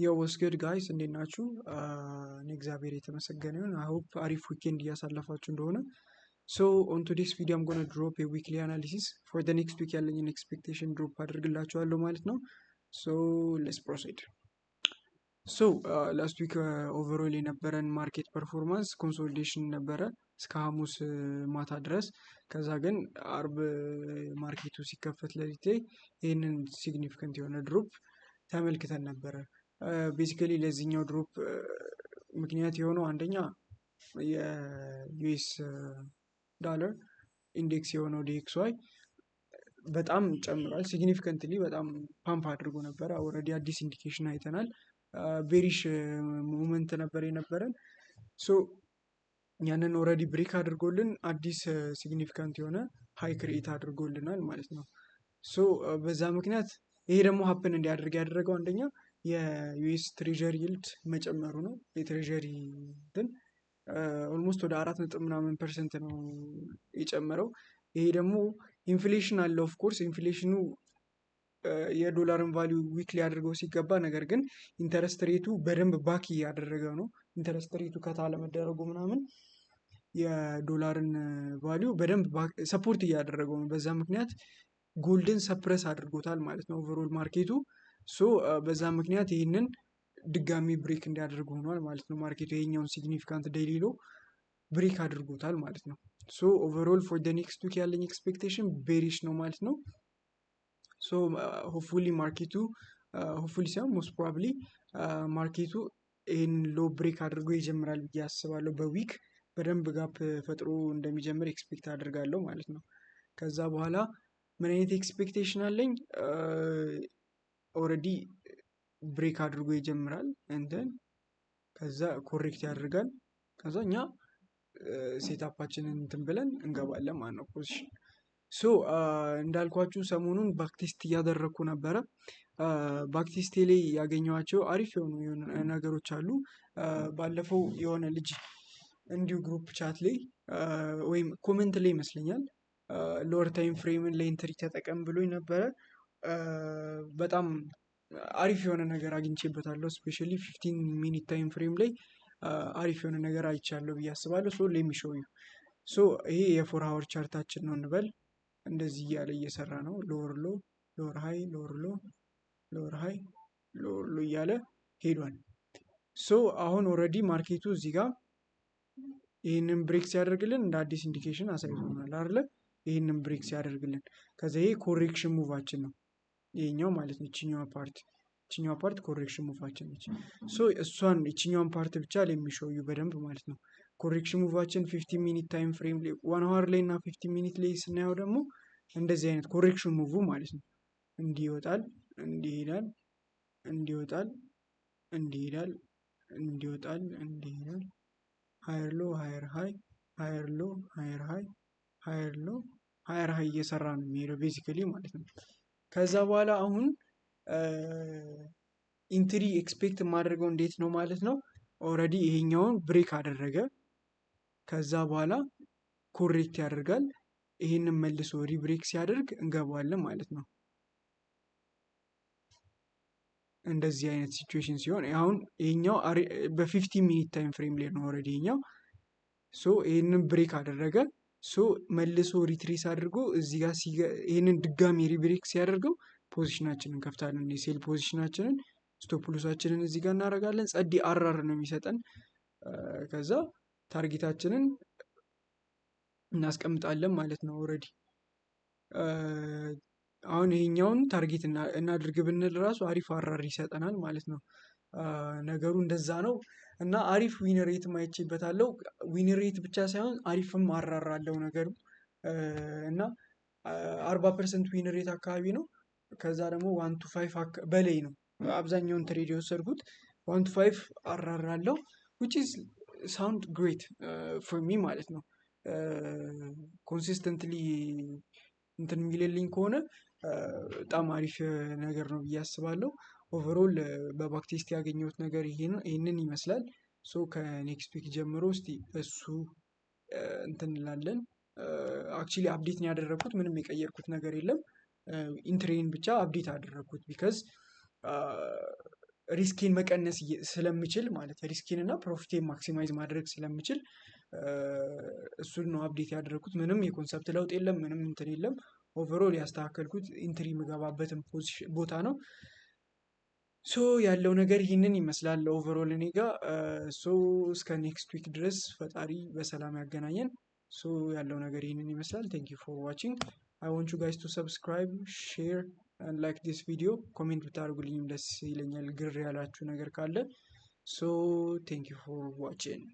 Yo, what's good guys? እንዴት ናችሁ? እኔ እግዚአብሔር የተመሰገነ ይሁን። I hope አሪፍ ዊኬንድ እያሳለፋችሁ እንደሆነ። So on today's video I'm gonna drop a weekly analysis for the next week ያለኝን expectation drop አድርግላችኋለሁ ማለት ነው. So let's proceed. So last week overall የነበረን ማርኬት ፐርፎርማንስ ኮንሶሊዴሽን ነበረ እስከ ሐሙስ ማታ ድረስ። ከዛ ግን አርብ ማርኬቱ ሲከፈት ሌሊት ላይ ይህንን ሲግኒፊካንት የሆነ ድሮፕ ተመልክተን ነበረ። ቤሲካሊ ለዚህኛው ድሮፕ ምክንያት የሆነው አንደኛ የዩኤስ ዶላር ኢንዴክስ የሆነው ዲኤክስዋይ በጣም ጨምሯል። ሲግኒፊካንትሊ በጣም ፓምፕ አድርጎ ነበረ። ኦልሬዲ አዲስ ኢንዲኬሽን አይተናል። ቤሪሽ ሞመንት ነበር የነበረን። ሶ ያንን ኦልሬዲ ብሬክ አድርጎልን አዲስ ሲግኒፊካንት የሆነ ሃይ ክሬት አድርጎልናል ማለት ነው። ሶ በዛ ምክንያት ይሄ ደግሞ ሀፕን እንዲያደርግ ያደረገው አንደኛ የዩኤስ ትሬዠሪ ይልድ መጨመሩ ነው። የትሬዠሪ እንትን ኦልሞስት ወደ 4% ነው የጨመረው። ይሄ ደግሞ ኢንፍሌሽን አለ። ኦፍ ኮርስ ኢንፍሌሽኑ የዶላርን ቫሊዩ ዊክሊ አድርገው ሲገባ፣ ነገር ግን ኢንተረስት ሬቱ በደንብ ባክ እያደረገው ነው። ኢንተረስት ሬቱ ከታለ መደረጉ ምናምን የዶላርን ቫሊዩ በደንብ ሰፖርት እያደረገው ነው። በዛ ምክንያት ጎልድን ሰፕረስ አድርጎታል ማለት ነው ኦቨርኦል ማርኬቱ። ሶ በዛ ምክንያት ይህንን ድጋሚ ብሬክ እንዲያደርጉ ሆኗል ማለት ነው። ማርኬቱ ይሄኛውን ሲግኒፊካንት ዴይሊ ሎ ብሬክ አድርጎታል ማለት ነው። ሶ ኦቨርኦል ፎር ደ ኔክስት ዊክ ያለኝ ኤክስፔክቴሽን ቤሪሽ ነው ማለት ነው። ሶ ሆፕፉሊ ማርኬቱ ሆፕፉሊ ሳይሆን ሞስት ፕሮባብሊ ማርኬቱ ይህን ሎ ብሬክ አድርጎ ይጀምራል ብዬ አስባለሁ። በዊክ በደንብ ጋፕ ፈጥሮ እንደሚጀምር ኤክስፔክት አድርጋለሁ ማለት ነው። ከዛ በኋላ ምን አይነት ኤክስፔክቴሽን አለኝ? ኦልሬዲ ብሬክ አድርጎ ይጀምራል እንትን ከዛ ኮሬክት ያደርጋል። ከዛ እኛ ሴታፓችንን እንትን ብለን እንገባለን ማለት ነው ፖዚሽን። ሶ እንዳልኳችሁ ሰሞኑን ባክቴስት እያደረግኩ ነበረ። ባክቴስቴ ላይ ያገኘኋቸው አሪፍ የሆኑ ነገሮች አሉ። ባለፈው የሆነ ልጅ እንዲሁ ግሩፕ ቻት ላይ ወይም ኮመንት ላይ ይመስለኛል ሎወር ታይም ፍሬምን ለኢንትሪ ተጠቀም ብሎኝ ነበረ። በጣም አሪፍ የሆነ ነገር አግኝቼበታለሁ። ስፔሻሊ 15 ሚኒት ታይም ፍሬም ላይ አሪፍ የሆነ ነገር አይቻለሁ ብዬ አስባለሁ። ሶ ሌሚሾው ዩ ሶ ይሄ የፎር ሀወር ቻርታችን ነው እንበል። እንደዚህ እያለ እየሰራ ነው። ሎወር ሎ፣ ሎወር ሃይ፣ ሎወር ሎ፣ ሎወር ሃይ፣ ሎወር ሎ እያለ ሄዷል። ሶ አሁን ኦልሬዲ ማርኬቱ እዚህ ጋር ይህንን ብሬክ ሲያደርግልን እንደ አዲስ ኢንዲኬሽን አሳይቶናል አይደለ? ይህንን ብሬክ ሲያደርግልን ከዛ ይሄ ኮሬክሽን ሙቫችን ነው ይሄኛው ማለት ነው። ይችኛዋ ፓርት ኮሬክሽን ሙቫችን ነች። ሶ እሷን ይችኛዋን ፓርት ብቻ ለሚሾዩ በደንብ ማለት ነው። ኮሬክሽን ሙቫችን 15 ሚኒት ታይም ፍሬም ላይ 1 ሀወር ላይ እና 15 ሚኒት ላይ ስናየው ደግሞ እንደዚህ አይነት ኮሬክሽን ሙቭ ማለት ነው። እንዲህ ይወጣል፣ እንዲህ ይሄዳል፣ እንዲህ ይወጣል፣ እንዲህ ይሄዳል፣ እንዲህ ይወጣል፣ እንዲህ ይሄዳል። ሃየር ሎ፣ ሃየር ሃይ፣ ሃየር ሎ፣ ሃየር ሃይ፣ ሃየር ሎ፣ ሃየር ሃይ እየሰራ ነው የሚሄደው ቤዚካሊ ማለት ነው። ከዛ በኋላ አሁን ኢንትሪ ኤክስፔክት የማደርገው እንዴት ነው ማለት ነው። ኦልሬዲ ይሄኛውን ብሬክ አደረገ። ከዛ በኋላ ኮሬክት ያደርጋል። ይሄንን መልሶ ሪብሬክ ሲያደርግ እንገባዋለን ማለት ነው። እንደዚህ አይነት ሲቹዌሽን ሲሆን አሁን ይሄኛው በ15 ሚኒት ታይም ፍሬም ላይ ነው ኦልሬዲ ይሄኛው። ሶ ይሄንን ብሬክ አደረገ። ሶ መልሶ ሪትሬስ አድርጎ እዚህ ጋር ይሄንን ድጋሚ ሪብሬክ ሲያደርገው ፖዚሽናችንን ከፍታለን። የሴል ፖዚሽናችንን ስቶፕ ሎሳችንን እዚህ ጋር እናደርጋለን። ጸዲ አራር ነው የሚሰጠን። ከዛ ታርጌታችንን እናስቀምጣለን ማለት ነው። ኦልሬዲ አሁን ይሄኛውን ታርጌት እናድርግ ብንል ራሱ አሪፍ አራር ይሰጠናል ማለት ነው። ነገሩ እንደዛ ነው እና አሪፍ ዊን ሬት ማይቼበታለሁ። ዊን ሬት ብቻ ሳይሆን አሪፍም አራር አለው ነገሩ እና 40% ዊን ሬት አካባቢ ነው። ከዛ ደግሞ 1 to 5 በላይ ነው አብዛኛውን ትሬድ የወሰድኩት። 1 to 5 አራር አለው which is sound great for me ማለት ነው። ኮንሲስተንትሊ እንትን የሚልልኝ ከሆነ በጣም አሪፍ ነገር ነው ብዬ አስባለሁ። ኦቨርኦል በባክቴስት ያገኘሁት ነገር ይሄንን ይመስላል። ሶ ከኔክስት ዊክ ጀምሮ እስቲ እሱ እንትን እንላለን። አክቹሊ አፕዴት ነው ያደረኩት፣ ምንም የቀየርኩት ነገር የለም። ኢንትሬን ብቻ አፕዴት አደረኩት ቢካዝ ሪስኬን መቀነስ ስለምችል ማለት ሪስኬን እና ፕሮፊቴን ማክሲማይዝ ማድረግ ስለምችል እሱን ነው አፕዴት ያደረኩት። ምንም የኮንሰፕት ለውጥ የለም፣ ምንም እንትን የለም። ኦቨርኦል ያስተካከልኩት ኢንትሪ የምገባበትን ቦታ ነው። ሶ ያለው ነገር ይህንን ይመስላል ኦቨርኦል እኔ ጋር። ሶ እስከ ኔክስት ዊክ ድረስ ፈጣሪ በሰላም ያገናኘን። ሶ ያለው ነገር ይህንን ይመስላል። ቴንክ ዩ ፎር ዋቺንግ። አይ ዋንት ዩ ጋይስ ቱ ሰብስክራይብ፣ ሼር and like this video። ኮሜንት ብታደርጉልኝም ደስ ይለኛል ግር ያላችሁ ነገር ካለ። ሶ ቴንክ ዩ ፎር ዋቺንግ።